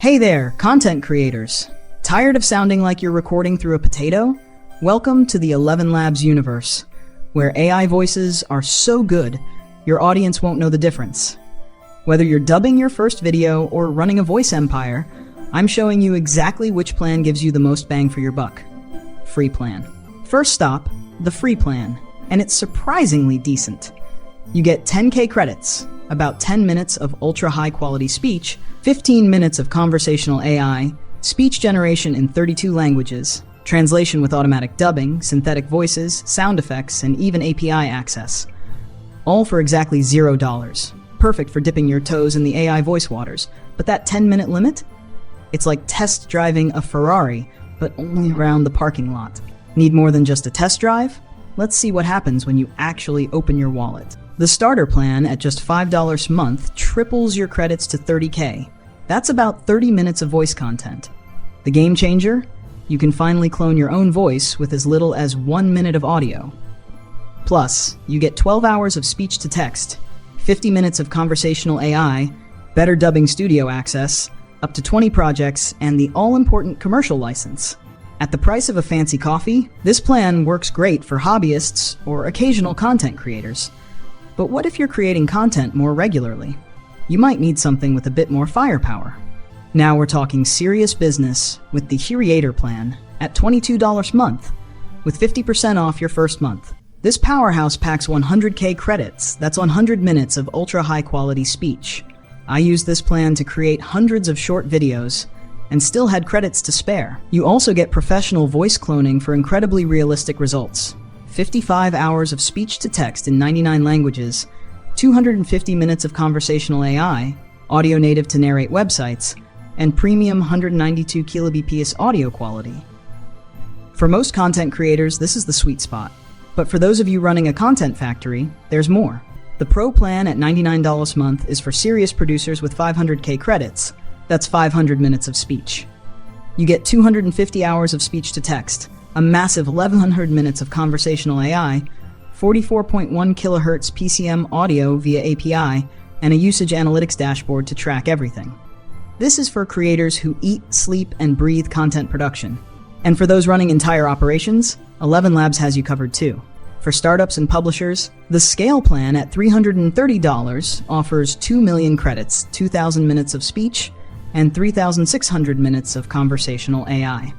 Hey there, content creators! Tired of sounding like you're recording through a potato? Welcome to the ElevenLabs universe, where AI voices are so good, your audience won't know the difference. Whether you're dubbing your first video or running a voice empire, I'm showing you exactly which plan gives you the most bang for your buck. Free plan. First stop, the free plan, and it's surprisingly decent. You get 10K credits, about 10 minutes of ultra-high quality speech, 15 minutes of conversational AI, speech generation in 32 languages, translation with automatic dubbing, synthetic voices, sound effects, and even API access. All for exactly $0. Perfect for dipping your toes in the AI voice waters. But that 10-minute limit? It's like test driving a Ferrari, but only around the parking lot. Need more than just a test drive? Let's see what happens when you actually open your wallet. The starter plan at just $5 a month triples your credits to 30K. That's about 30 minutes of voice content. The game changer? You can finally clone your own voice with as little as 1 minute of audio. Plus, you get 12 hours of speech to text, 50 minutes of conversational AI, better dubbing studio access, up to 20 projects, and the all-important commercial license. At the price of a fancy coffee, this plan works great for hobbyists or occasional content creators. But what if you're creating content more regularly? You might need something with a bit more firepower. Now we're talking serious business with the Creator plan at $22 a month, with 50% off your first month. This powerhouse packs 100K credits, that's 100 minutes of ultra-high quality speech. I used this plan to create hundreds of short videos and still had credits to spare. You also get professional voice cloning for incredibly realistic results. 55 hours of speech to text in 99 languages, 250 minutes of conversational AI, audio native to narrate websites, and premium 192 kbps audio quality. For most content creators, this is the sweet spot. But for those of you running a content factory, there's more. The Pro plan at $99 a month is for serious producers with 500K credits. That's 500 minutes of speech. You get 250 hours of speech to text, a massive 1100 minutes of conversational AI, 44.1 kHz PCM audio via API, and a usage analytics dashboard to track everything. This is for creators who eat, sleep, and breathe content production. And for those running entire operations, ElevenLabs has you covered too. For startups and publishers, the Scale plan at $330 offers 2 million credits, 2,000 minutes of speech, and 3,600 minutes of conversational AI.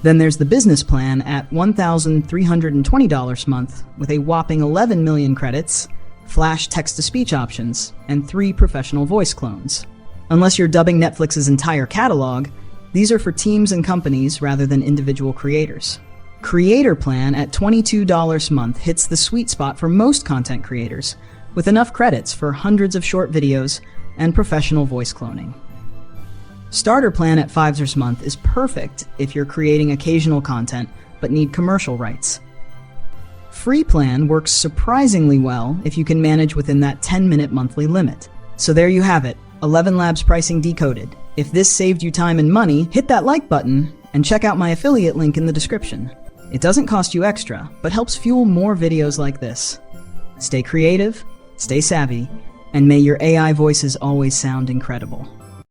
Then there's the business plan at $1,320 a month with a whopping 11 million credits, flash text-to-speech options, and 3 professional voice clones. Unless you're dubbing Netflix's entire catalog, these are for teams and companies rather than individual creators. Creator plan at $22 a month hits the sweet spot for most content creators, with enough credits for hundreds of short videos and professional voice cloning. Starter plan at $5 a month is perfect if you're creating occasional content but need commercial rights. Free plan works surprisingly well if you can manage within that 10-minute monthly limit. So there you have it, ElevenLabs pricing decoded. If this saved you time and money, hit that like button and check out my affiliate link in the description. It doesn't cost you extra, but helps fuel more videos like this. Stay creative, stay savvy, and may your AI voices always sound incredible.